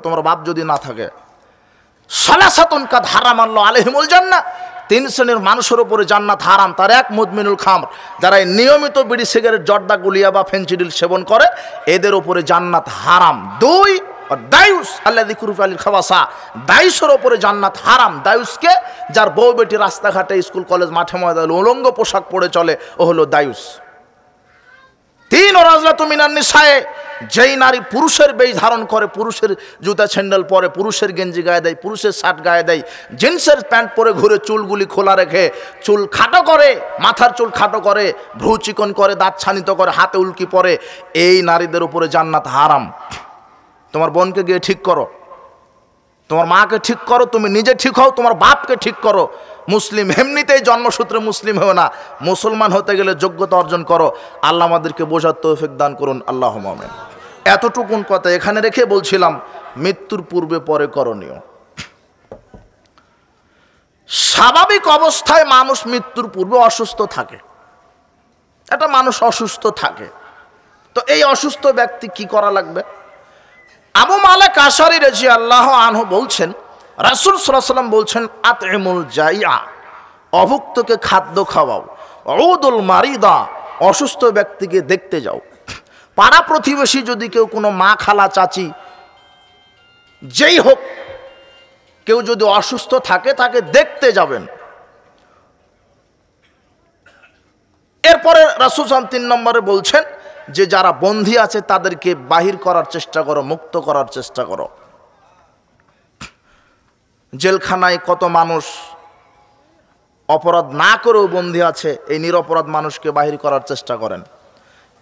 তোমার বাপ যদি না থাকে। সালাসাতুন কাদ হারামাল্লাহু আলাইহিমুল জান্নাহ, তিন শ্রেণীর মানুষের উপরে জান্নাত হারাম। তার এক মুদমিনুল খামর, যারা নিয়মিত বিড়ি সিগারেট জর্দা গুলিয়া বা ফেনসিডিল সেবন করে এদের উপরে জান্নাত হারাম। দুই দায়ুস আল্লাযী কুরফালিল খাওয়াসা, দায়ুসের উপরে জান্নাত হারাম। দায়ুসকে যার বউ বেটি রাস্তাঘাটে স্কুল কলেজ মাঠে ময়দানে উলঙ্গ পোশাক পরে চলে ও হলো দায়ুস। তিন রাজলাতু মিনান নিসায়ে, যেই নারী পুরুষের বেশ ধারণ করে, পুরুষের জুতা স্যান্ডেল পরে, পুরুষের গেঞ্জি গায়ে দেয়, পুরুষের শার্ট গায়ে দেয়, জিন্সের প্যান্ট পরে ঘুরে, চুলগুলি খোলা রেখে, চুল খাটো করে, মাথার চুল খাটো করে, ভ্রু চিকন করে, দাঁত ছানিত করে, হাতে উল্কি পরে, এই নারীদের উপরে জান্নাত হারাম। তোমার বোনকে গিয়ে ঠিক করো, তোমার মাকে ঠিক করো, তুমি নিজে ঠিক হও, তোমার বাপকে ঠিক করো। মুসলিম এমনিতেই জন্মসূত্রে মুসলিম হও না, মুসলমান হতে গেলে যোগ্যতা অর্জন করো। আল্লাহ আমাদেরকে বোঝার তৌফিক দান করুন, আল্লাহুম্মা আমিন। এতটুকুন কথা এখানে রেখে বলছিলাম মৃত্যুর পূর্বে পরে করণীয়। স্বাভাবিক অবস্থায় মানুষ মৃত্যুর পূর্বে অসুস্থ থাকে, একটা মানুষ অসুস্থ থাকে, তো এই অসুস্থ ব্যক্তি কি করা লাগবে? আবু মালিক আশআরী রাদিয়াল্লাহু আনহু বলছেন, রাসূল সাল্লাল্লাহু আলাইহি ওয়াসাল্লাম বলছেন, আতইমুল জাইআ, অভুক্তকে খাদ্য খাওয়াও, উদুল মারিদা, অসুস্থ ব্যক্তিকে দেখতে যাও। পাড়া প্রতিবেশী যদি কেউ কোনো মা খালা চাচি যেই হোক কেউ যদি অসুস্থ থাকে তাকে দেখতে যাবেন। এরপরে রাসূল সাল্লাল্লাহু আলাইহি ওয়াসাল্লাম 3 নম্বরে বলছেন যে যারা বন্দী আছে তাদেরকে বাহির করার চেষ্টা করো, মুক্ত করার চেষ্টা করো। জেলখানায় কত মানুষ অপরাধ না করেও বন্দী আছে, এই নিরপরাধ মানুষকে বাহির করার চেষ্টা করেন।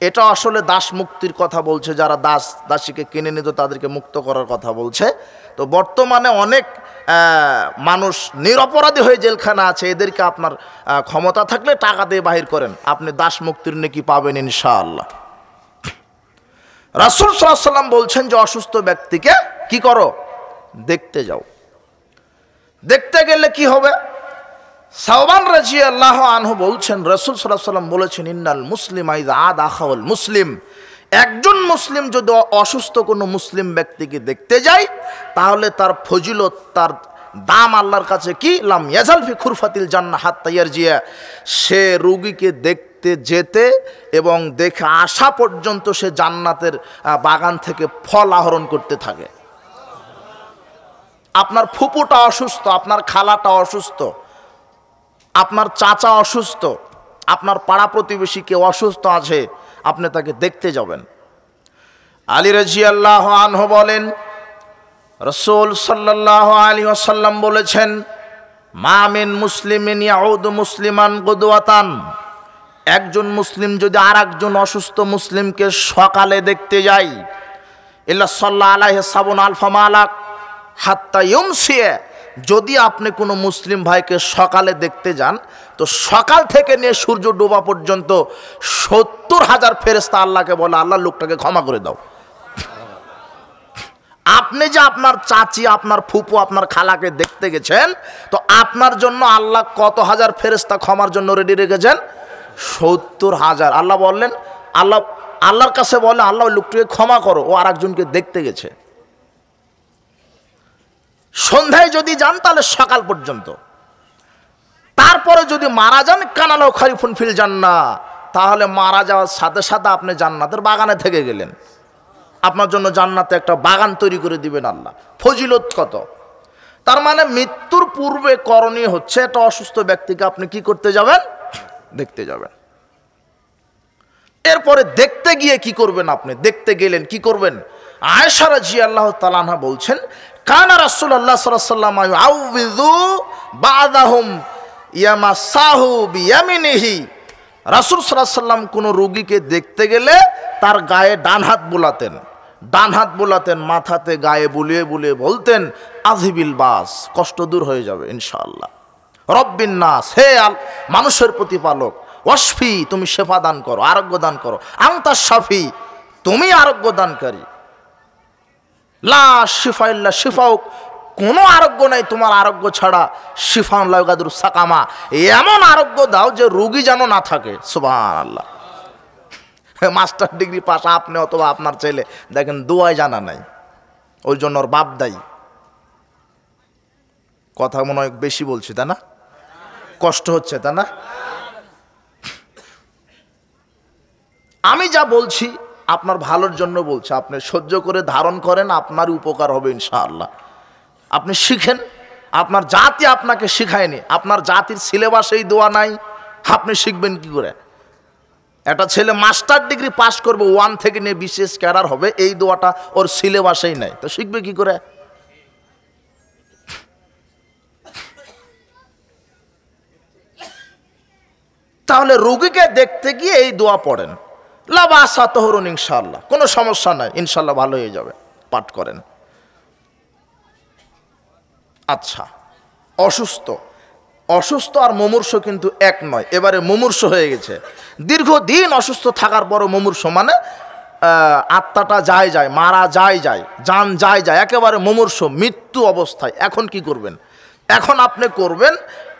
এটা আসলে দাস মুক্তির কথা বলছে, যারা দাস দাসীকে কিনে নিত তাদেরকে মুক্ত করার কথা বলছে। তো বর্তমানে অনেক মানুষ নিরপরাধী হয়ে জেলখানা আছে, এদেরকে আপনার ক্ষমতা থাকলে টাকা দিয়ে বাহির করেন, আপনি দাস মুক্তির নেকি পাবেন ইনশাআল্লাহ। রাসূল সাল্লাল্লাহু আলাইহি ওয়াসাল্লাম বলছেন যে অসুস্থ ব্যক্তিকে কি করো? দেখতে যাও। দেখতে গেলে কি হবে? সাওবান রাদিয়াল্লাহু আনহু বলছেন, রাসূল সাল্লাল্লাহু আলাইহি ওয়াসাল্লাম বলেছেন, ইন্নাল মুসলিমা ইযা আদা আখাহুল মুসলিম, একজন মুসলিম যদি অসুস্থ কোনো মুসলিম ব্যক্তিকে দেখতে যায় তাহলে তার ফজিলত, তার দাম আল্লাহর কাছে কি? লাম ইয়াজাল ফি খুরফাতিল জান্নাহ হাত্তা ইয়ারজিয়া, সে রোগীকে দেখতে যেতে এবং দেখে আসা পর্যন্ত সে জান্নাতের বাগান থেকে ফল আহরণ করতে থাকে। আপনার ফুপুটা অসুস্থ, আপনার খালাটা অসুস্থ, আপনার চাচা অসুস্থ, আপনার পাড়া প্রতিবেশী কেউ অসুস্থ আছে, আপনি তাকে দেখতে যাবেন। আলী রাদিয়াল্লাহু আনহু বলেন, রাসূল সাল্লাল্লাহু আলাইহি ওয়াসাল্লাম বলেছেন, মা মিন মুসলিমিন ইয়াউদু মুসলিমান গুদওয়াতান, একজন মুসলিম যদি আরেকজন অসুস্থ মুসলিমকে সকালে দেখতে যায়, ইল্লা সাল্লাল্লাহু আলাইহি সাবুন আলফা মালাক হাত্তা ইউমসিয়া, যদি আপনি কোনো মুসলিম ভাইকে সকালে দেখতে যান তো সকাল থেকে নিয়ে সূর্য ডোবা পর্যন্ত ৭০,০০০ ফেরেশতা আল্লাহকে বলে, আল্লাহ লোকটাকে ক্ষমা করে দাও। আপনি যে আপনার চাচি, আপনার ফুপু, আপনার খালাকে দেখতে গেছেন, তো আপনার জন্য আল্লাহ কত হাজার ফেরেশতা ক্ষমার জন্য রেডি রেখেছেন? ৭০,০০০। আল্লাহ বললেন, আল্লাহর কাছে বলে, আল্লাহ লোকটাকে ক্ষমা করো, ও আরেকজনকে দেখতে গেছে। সন্ধ্যায় যদি যান তাহলে সকাল পর্যন্ত, তারপরে যদি মারা যান কানালাও খারিফুন ফিল জান্নাহ, তাহলে মারা যাওয়ার সাথে সাথে আপনি জান্নাতের বাগানে থেকে গেলেন, আপনার জন্য জান্নাতে একটা বাগান তৈরি করে দিবেন আল্লাহ। ফজিলত কত! তার মানে মৃত্যুর পূর্বে করণীয় হচ্ছে একটা অসুস্থ ব্যক্তিকে আপনি কি করতে যাবেন? দেখতে যাবেন। এরপরে দেখতে গিয়ে কি করবেন? আপনি দেখতে গেলেন, কি করবেন? আয়েশা রাদিয়াল্লাহু তাআলা আনহা বলছেন, কানা রাসূলুল্লাহ সাল্লাল্লাহু আলাইহি ওয়াসাল্লাম ইউআউযু বা'দাহুম ইয়ামাসাহু বিয়ামিনিহি, রাসূল সাল্লাল্লাহু আলাইহি ওয়াসাল্লাম কোন রোগীকে দেখতে গেলে তার গায়ে ডান হাত বোলাতেন, ডান হাত বোলাতেন, মাথাতে গায়ে বুলিয়ে বুলিয়ে বলতেন, আযহিবিল বাস, কষ্ট দূর হয়ে যাবে ইনশাআল্লাহ। রব্বিন নাস, হে মানুষের প্রতিপালক, ওয়াশফি, তুমি শেফা দান করো, আরোগ্য দান করো, আনতা শাফি, তুমি আরোগ্য দানকারী, লা শিফা ইল্লা শিফাউক, কোনো আরোগ্য নাই তোমার আরোগ্য ছাড়া, শিফাউন লা ইগাদিরু সাকামা, এমন আরোগ্য দাও যে রোগী যেন না থাকে। সুবহানাল্লাহ। মাস্টার ডিগ্রি পাস আপনি অথবা আপনার ছেলে, দেখেন দোয়ায় জানা নাই, ওই জন্য ওর বাপ দায়ী। কথা মনে হয় বেশি বলছি, তাই না? কষ্ট হচ্ছে, তাই না? আমি যা বলছি আপনার ভালোর জন্য বলছি, আপনি সহ্য করে ধারণ করেন, আপনার উপকার হবে ইনশাআল্লাহ। আপনি শিখেন, আপনার জাতি আপনাকে শিখায়নি, আপনার জাতির সিলেবাসেই দোয়া নাই, আপনি শিখবেন কি করে? একটা ছেলে মাস্টার ডিগ্রি পাস করবে, 1 থেকে নিয়ে বিশেষ ক্যাডার হবে, এই দোয়াটা ওর সিলেবাসেই নাই, তো শিখবে কি করে? তাহলে রোগীকে দেখতে গিয়ে এই দোয়া পড়েন, লা বাসা তহরুন ইনশাআল্লাহ, কোনো সমস্যা নাই, ইনশাআল্লাহ ভালো হয়ে যাবে, পাঠ করেন। আচ্ছা, অসুস্থ আর মুমূর্ষ কিন্তু এক নয়, এবারে মুমূর্ষ হয়ে গেছে। দীর্ঘদিন অসুস্থ থাকার পরও মুমূর্ষ, মানে আত্মাটা যায় মারা যায় জান যায় একেবারে মুমূর্ষ, মৃত্যু অবস্থায়। এখন কি করবেন? এখন আপনি করবেন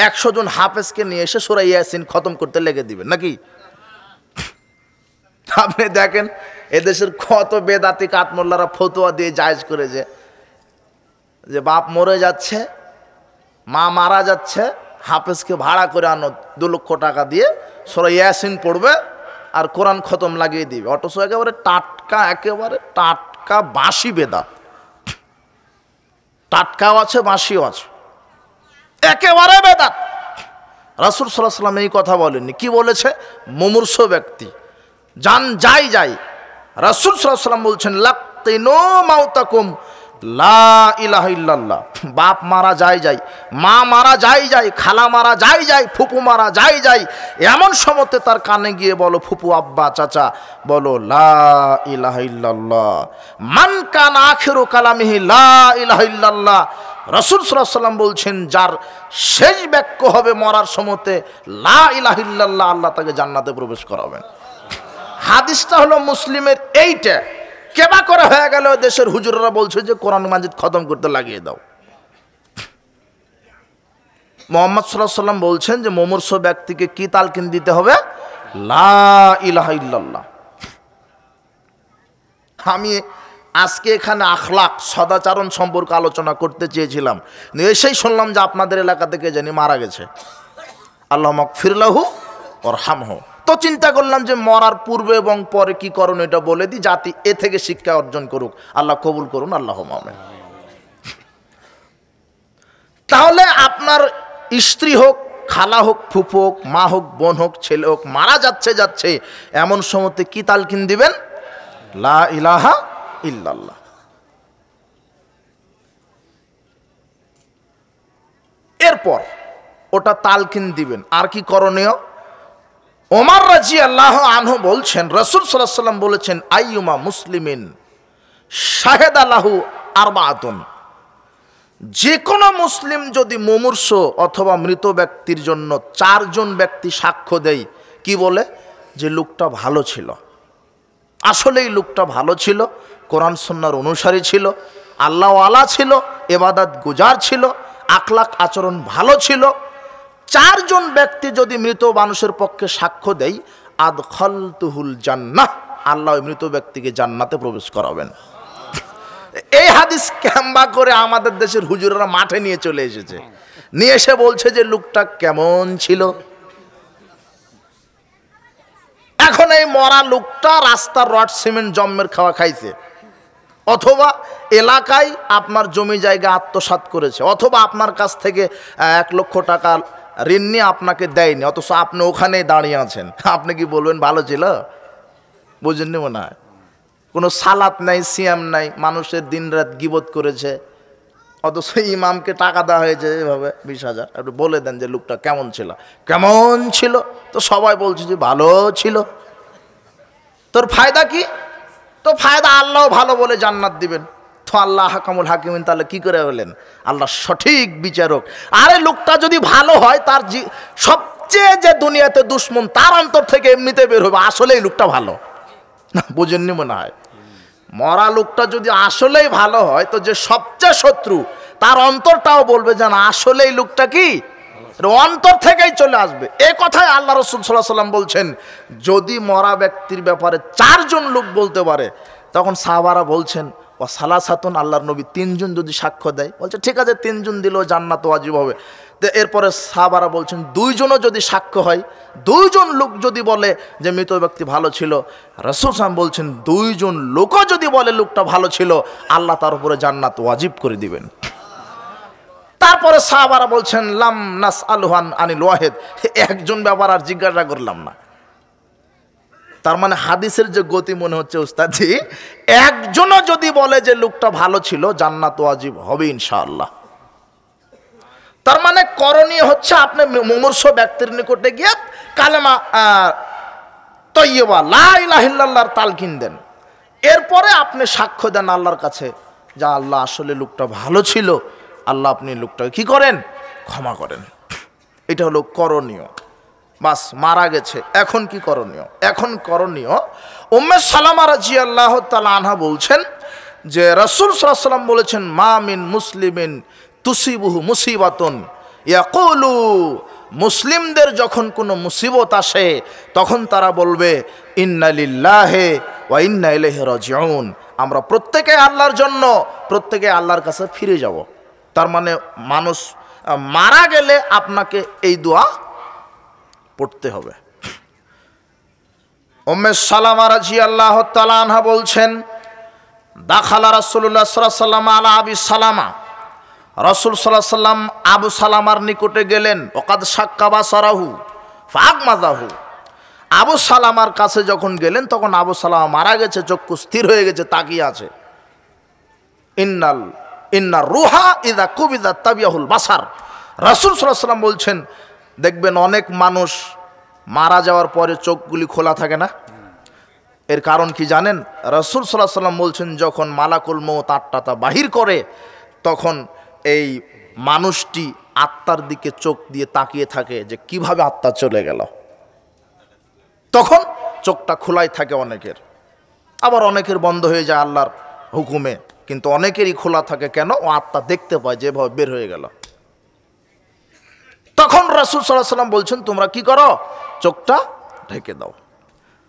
100 জন হাফেজকে নিয়ে এসে সূরা ইয়াসিন খতম করতে লেগে দিবেন, নাকি? আপনি দেখেন এদেশের কত বেদাতি কাঠমোল্লারা ফতোয়া দিয়ে জায়েজ করেছে যে বাপ মরে যাচ্ছে, মা মারা যাচ্ছে, হাফেজকে ভাড়া করে আনো 2 লক্ষ টাকা দিয়ে, সূরা ইয়াসিন পড়বে আর কোরআন খতম লাগিয়ে দিবে। অথচ একেবারে টাটকা বাঁশি বেদাত, টাটকাও আছে বাঁশিও আছে, একেবারে বেদাত। রাসূল সাল্লাল্লাহু আলাইহি ওয়াসাল্লাম এই কথা বলেননি, কি বলেছে? মুমূর্ষ ব্যক্তি জান যায়, রাসূল সাল্লাল্লাহু আলাইহি ওয়াসাল্লাম বলছেন লাকিনু মাউতাকুম লা ইলাহা ইল্লাল্লাহ। বাপ মারা যায়, মা মারা যায়, খালা মারা যায়, ফুপু মারা যায়, এমন সময়তে তার কানে গিয়ে বলো, ফুপু আব্বা চাচা, বলো লা ইলাহা ইল্লাল্লাহ। মান কানা আখিরু কালামিহি লা ইলাহা ইল্লাল্লাহ। রাসূল সাল্লাল্লাহু আলাইহি ওয়াসাল্লাম বলছেন যার শেষ বাক্য হবে মরার সময়তে লা ইলাহা ইল্লাল্লাহ, আল্লাহ তাকে জান্নাতে প্রবেশ করাবেন। হাদিসটা হলো মুসলিমের এইটা। কেবা করে হয়ে গেল, দেশের হুজুররা বলছে যে কোরআন মাজিদ খতম করতে লাগিয়ে দাও। মুহাম্মদ সাল্লাল্লাহু আলাইহি ওয়াসাল্লাম বলছেন যে মুমূর্ষ ব্যক্তিকে কি তালকিন দিতে হবে? লা ইলাহা ইল্লাল্লাহ। আমি আজকে এখানে আখলাক সদাচরণ সম্পর্কে আলোচনা করতে চেয়েছিলাম, এসেই শুনলাম যে আপনাদের এলাকা থেকে জানি মারা গেছে, আল্লাহ মাগফির লাহু ওয়ারহামহু। তো চিন্তা করলাম যে মরার পূর্বে এবং পরে কি করণ এটা বলে দিই, জাতি এ থেকে শিক্ষা অর্জন করুক, আল্লাহ কবুল করুন, আল্লাহুম্মা আমিন। তাহলে আপনার স্ত্রী হোক, খালা হোক, ফুফু হোক, মা হোক, বোন হোক, ছেলে হোক, মারা যাচ্ছে এমন সময়তে কি তালকিন দিবেন? লা ইলাহা ইল্লাল্লাহ। এরপর ওটা তালকিন দিবেন। আর কি করণীয়? ওমর রাদিয়াল্লাহু আনহু বলছেন, রাসূল সাল্লাল্লাহু আলাইহি ওয়াসাল্লাম বলেছেন, আইয়ুমা মুসলিমিন শাহাদা লাহু আরবাআতুন, যে কোনো মুসলিম যদি মুমূর্ষ অথবা মৃত ব্যক্তির জন্য 4 জন ব্যক্তি সাক্ষ্য দেয়, কি বলে? যে লোকটা ভালো ছিল, আসলেই লোকটা ভালো ছিল, কোরআন সুন্নাহর অনুসারী ছিল, আল্লাহওয়ালা ছিল, ইবাদত গুজার ছিল, আখলাক আচরণ ভালো ছিল। 4 জন ব্যক্তি যদি মৃত মানুষের পক্ষে সাক্ষ্য দেয়, আদখালতুহুল জান্নাহ, আল্লাহ ওই মৃত ব্যক্তিকে জান্নাতে প্রবেশ করাবেন। এই হাদিস ক্যাম্বা করে আমাদের দেশের হুজুররা মাঠে নিয়ে চলে এসেছে, নিয়ে এসে বলছে যে লোকটা কেমন ছিল। এখন এই মরা লোকটা রাস্তার রড সিমেন্ট জম্মের খাওয়া খাইছে, অথবা এলাকায় আপনার জমি জায়গা আত্মসাৎ করেছে, অথবা আপনার কাছ থেকে 1 লক্ষ টাকা ঋণ নিয়ে আপনাকে দেয়নি, অথচ আপনি ওখানেই দাঁড়িয়ে আছেন। আপনি কি বলবেন ভালো ছিল? বুঝেননি মনে হয়। কোনো সালাত নাই, সিয়াম নাই, মানুষের দিন রাত গীবত করেছে, অথচ ইমামকে টাকা দেওয়া হয়েছে এভাবে 20,000। একটু বলে দেন যে লোকটা কেমন ছিল। তো সবাই বলছে যে ভালো ছিল। তোর ফায়দা কি? তো ফায়দা আল্লাহ ভালো বলে জান্নাত দিবেন। তো আল্লাহ হাকামুল হাকিমিন, তাহলে কি করে হলেন? আল্লাহ সঠিক বিচারক। আরে লোকটা যদি ভালো হয়, তার সবচেয়ে যে দুনিয়াতে দুশ্মন তার অন্তর থেকে এমনিতে বের হবে আসলেই লোকটা ভালো। না, বুঝেননি মনে হয়। মরা লোকটা যদি আসলেই ভালো হয়, তো যে সবচেয়ে শত্রু তার অন্তরটাও বলবে যে না, আসলেই লোকটা কি অন্তর থেকেই চলে আসবে। এই কথাই আল্লাহ রাসূল সাল্লাল্লাহু আলাইহি ওয়াসাল্লাম বলছেন, যদি মরা ব্যক্তির ব্যাপারে 4 জন লোক বলতে পারে, তখন সাহাবারা বলছেন ও সালাসাতুন, আল্লাহর নবী তিনজন যদি সাক্ষ্য দেয়, বলছে ঠিক আছে তিনজন দিলেও জান্নাত ওয়াজিব হবে। তো এরপরে সাহাবারা বলছেন দুইজনও যদি সাক্ষ্য হয়, দুইজন লোক যদি বলে যে মৃত ব্যক্তি ভালো ছিল, রাসূল সাল্লাল্লাহু বলছেন দুইজন লোকও যদি বলে লোকটা ভালো ছিল, আল্লাহ তার উপরে জান্নাত ওয়াজিব করে দিবেন। তারপরে সাহাবারা বলছেন লাম নাসআলহু আনিল ওয়াহিদ, একজন ব্যাপার আর জিজ্ঞাসা করলাম না। তার মানে হাদিসের যে গতি মনে হচ্ছে উস্তাদজি, একজনও যদি বলে যে লোকটা ভালো ছিল, জান্নাত ওয়াজিব হবে ইনশাআল্লাহ। তার মানে করণীয় হচ্ছে আপনি মুমূর্ষ ব্যক্তির নিকটে গিয়ে কালেমা তয়্যিবা লা ইলাহা ইল্লাল্লাহর তালকিন দেন, এরপরে আপনি সাক্ষ্য দেন আল্লাহর কাছে যা আল্লাহ আসলে লোকটা ভালো ছিল, আল্লাহ আপনি লোকটাকে কি করেন, ক্ষমা করেন। এটা হলো করণীয়। বাস মারা গেছে, এখন কি করণীয়? এখন করণীয়, উম্মে সালামা রাদিয়াল্লাহু তাআলা আনহা বলছেন যে রাসূল সাল্লাল্লাহু আলাইহি ওয়াসাল্লাম বলেছেন মা মিন মুসলিমিন তুসিবুহু মুসিবাতুন ইয়াকুলু, মুসলিমদের যখন কোনো মুসিবত আসে তখন তারা বলবে ইন্না লিল্লাহি ওয়া ইন্না ইলাইহি রাজিউন, আমরা প্রত্যেকে আল্লাহর জন্য, প্রত্যেকে আল্লাহর কাছে ফিরে যাব। তার মানে মানুষ মারা গেলে আপনাকে এই দোয়া পড়তে হবে। উম্মে সালামা রাদিয়াল্লাহু তাআলা আনহা বলছেন দাখালা রাসূলুল্লাহ সাল্লাল্লাহু আলাইহি ওয়াসাল্লাম আলা আবি সালামা, রাসূল সাল্লাল্লাহু আলাইহি ওয়াসাল্লাম আবু সালামার নিকটে গেলেন, ওয়াকাদ শাক্কা বাসারাহু ফাগমাযাহু, আবু সালামার কাছে যখন গেলেন তখন আবু সালামা মারা গেছে, চক্ষু স্থির হয়ে গেছে, তাকিয়ে আছে। ইন্নার রুহা ইযা কুবিযা তাবিয়াহুল বাসার, রাসূল সাল্লাল্লাহু আলাইহি ওয়াসাল্লাম বলছেন দেখবেন অনেক মানুষ মারা যাওয়ার পরে চোখগুলি খোলা থাকে না, এর কারণ কি জানেন? রাসূল সাল্লাল্লাহু আলাইহি ওয়াসাল্লাম বলছেন যখন মালাকুল মউত আত্মাটা বাহির করে তখন এই মানুষটি আত্মার দিকে চোখ দিয়ে তাকিয়ে থাকে যে কিভাবে আত্মা চলে গেল, তখন চোখটা খোলাই থাকে অনেকের, আবার অনেকের বন্ধ হয়ে যায় আল্লাহর হুকুমে, কিন্তু অনেকেরই খোলা থাকে কেন? ও আত্মা দেখতে পায় যেভাবে বের হয়ে গেল। তখন রাসূল সাল্লাল্লাহু আলাইহি ওয়াসাল্লাম বলছেন তোমরা কি করো, চোখটা ঢেকে দাও।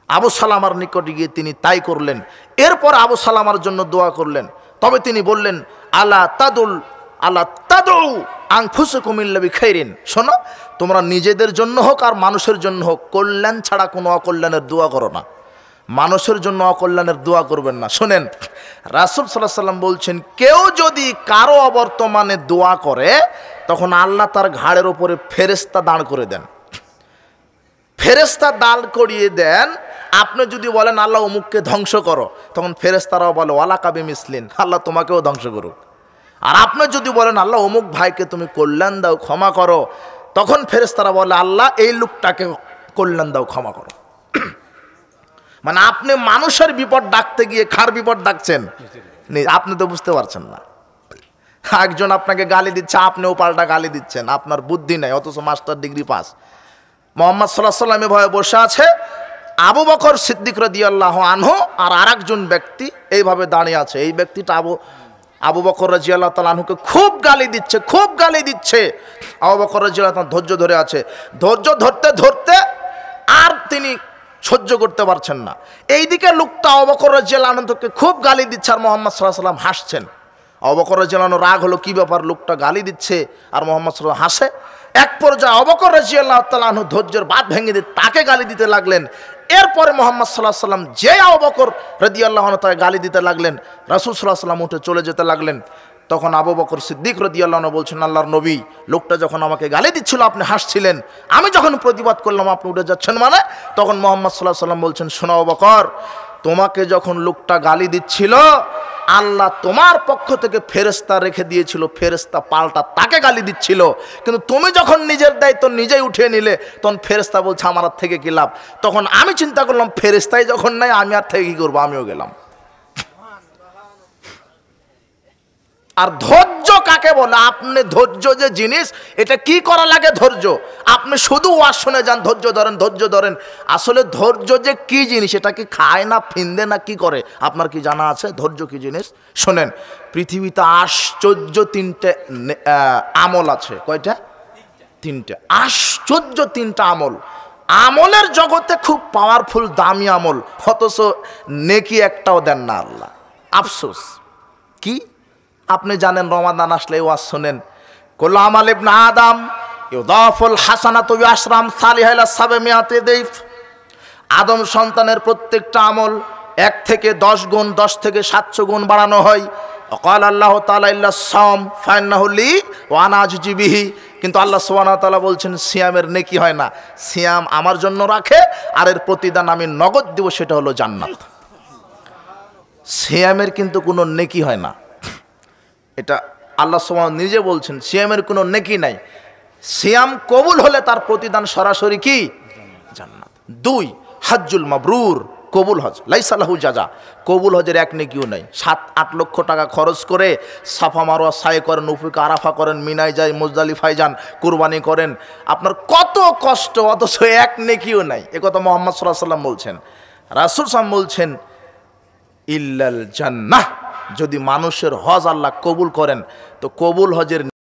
আবু সালামার নিকটে গিয়ে তিনি তাই করলেন। এরপর আবু সালামার জন্য দোয়া করলেন, তবে তিনি বললেন আলা তাদউ আনফুসাকুম ইল্লা বিখাইরিন, শোনো তোমরা নিজেদের জন্য হোক আর মানুষের জন্য হোক কল্যাণ ছাড়া কোনো অকল্যাণের দোয়া করো না, মানুষের জন্য অকল্যাণের দোয়া করবেন না। শোনেন রাসূল সাল্লাল্লাহু আলাইহি ওয়াসাল্লাম বলছেন কেউ যদি কারো অবর্তমানে দোয়া করে তখন আল্লাহ তার ঘাড়ের উপরে ফেরেশতা দাঁড় করে দেন, ফেরেশতা দাঁড় করিয়ে দেন। আপনি যদি বলেন আল্লাহ অমুককে ধ্বংস করো, তখন ফেরেশতারাও বলে ওয়ালাকা বিমিসলিন, আল্লাহ তোমাকেও ধ্বংস করুক। আর আপনি যদি বলেন আল্লাহ অমুক ভাইকে তুমি কল্যাণ দাও, ক্ষমা করো, তখন ফেরেশতারা বলে আল্লাহ এই লোকটাকে কল্যাণ দাও, ক্ষমা করো। মানে আপনি মানুষের বিপদ ডাকতে গিয়ে কার বিপদ ডাকছেন আপনি তো বুঝতে পারছেন না। একজন আপনাকে গালি দিচ্ছে, আপনিও পাল্টা গালি দিচ্ছেন, আপনার বুদ্ধি নাই, অথচ মাস্টার ডিগ্রি পাস। মুহাম্মদ সাল্লাল্লাহু আলাইহি ওয়াসাল্লাম ভয়ে বসে আছে, আবু বকর সিদ্দিক রাদিয়াল্লাহু আনহু আর আরেকজন ব্যক্তি এইভাবে দাঁড়িয়ে আছে। এই ব্যক্তিটা আবু বকর রাদিয়াল্লাহু তাআলা আনহুকে খুব গালি দিচ্ছে। আবু বকর রাদিয়াল্লাহু তাআলা ধৈর্য ধরে আছে, ধৈর্য ধরতে ধরতে আর তিনি সহ্য করতে পারছেন না। এইদিকে লোকটা আবু বকর রাদিয়াল্লাহু আনহুকে খুব গালি দিচ্ছে আর মুহাম্মদ সাল্লাল্লাহু আলাইহি ওয়াসাল্লাম হাসছেন। আবু বকর রাদিয়াল্লাহু আনহু রাগ হলো, কি ব্যাপার, লোকটা গালি দিচ্ছে আর মুহাম্মদ সাল্লাল্লাহু আলাইহি ওয়াসাল্লাম হাসে। এক পর্যায়ে আবু বকর রাদিয়াল্লাহু তাআলা আনহু ধৈর্যের বাঁধ ভেঙে দিয়ে তাকে গালি দিতে লাগলেন। এরপরে মুহাম্মদ সাল্লাল্লাহু আলাইহি ওয়াসাল্লাম যে আবু বকর রাদিয়াল্লাহু আনহু তাকে গালি দিতে লাগলেন, রাসূল সাল্লাল্লাহু আলাইহি ওয়াসাল্লাম উঠে চলে যেতে লাগলেন। তখন আবু বকর সিদ্দিক রাদিয়াল্লাহু আনহু বলছেন আল্লাহর নবী, লোকটা যখন আমাকে গালি দিচ্ছিল আপনি হাসছিলেন, আমি যখন প্রতিবাদ করলাম আপনি উঠে যাচ্ছেন মানে? তখন মুহাম্মদ সাল্লাল্লাহু আলাইহি ওয়াসাল্লাম বলছেন শোনো আবু বকর, তোমাকে যখন লোকটা গালি দিচ্ছিল আল্লাহ তোমার পক্ষ থেকে ফেরেশতা রেখে দিয়েছিল, ফেরেশতা পাল্টা তাকে গালি দিচ্ছিল, কিন্তু তুমি যখন নিজের দায়িত্ব নিজেই উঠিয়ে নিলে তখন ফেরেশতা বলছে আমার আর থেকে কি লাভ। তখন আমি চিন্তা করলাম ফেরেশতাই যখন নাই আমি আর থেকে কি করবো, আমিও গেলাম। আর ধৈর্য কাকে বলে? আপনি ধৈর্য যে জিনিস, এটা কি করা লাগে ধৈর্য? আপনি শুধু ওয়াজ শুনে যান ধৈর্য ধরেন, আসলে ধৈর্য যে কি জিনিস, এটা কি খায় না ফিন্দে না কি করে? আপনার কি জানা আছে ধৈর্য কি জিনিস? শোনেন, পৃথিবীতে আশ্চর্য তিনটে আমল আছে। কয়টা? তিনটে। আশ্চর্য তিনটা আমল। আমলের জগতে খুব পাওয়ারফুল দামি আমল, অথচ নেকি একটাও দেন না আল্লাহ। আফসোস। কি? আপনি জানেন রমাদান আসলে ওয়াজ শোনেন, কুল্লু আমাল ইবনে আদম ইউদাফুল হাসানাতু বিআশরাম সালিহা ইলা 700 দাইফ। আদম সন্তানের প্রত্যেকটা আমল 1 থেকে 10 গুণ, 10 থেকে 700 গুণ বাড়ানো হয়। ওয়াকাল আল্লাহ তাআলা ইল্লা সাওম ফাইন্নাহু লি ওয়া আনা আজজি বিহি। কিন্তু আল্লাহ সুবহানাহু ওয়া তাআলা বলছেন সিয়ামের নেকি হয় না, সিয়াম আমার জন্য রাখে আর এর প্রতিদান আমি নগদ দেব, সেটা হলো জান্নাত। সিয়ামের কিন্তু কোনো নেকি হয় না, এটা আল্লাহ সুবহানাহু নিজে বলছেন সিয়ামের কোনো নেকি নাই। সিয়াম কবুল হলে তার প্রতিদান সরাসরি কি? জান্নাত। 2 হজ্জুল মাবরুর, কবুল হজ লাইসা লাহু জাযা, কবুল হজের এক নেকিও নাই। 7-8 লক্ষ টাকা খরচ করে সাফা মারওয়া সাই করেন, উফুকে আরাফা করেন, মিনায় যায়, মুজদালিফায় যান, কুরবানি করেন, আপনার কত কষ্ট, অথচ এক নেকিও নাই। একথা মুহাম্মদ সাল্লাল্লাহু আলাইহি ওয়াসাল্লাম বলছেন। রাসূল সাল্লাল্লাহু বলছেন ইল্লাল জান্নাহ, যদি মানুষের হজ আল্লাহ কবুল করেন তো কবুল হজের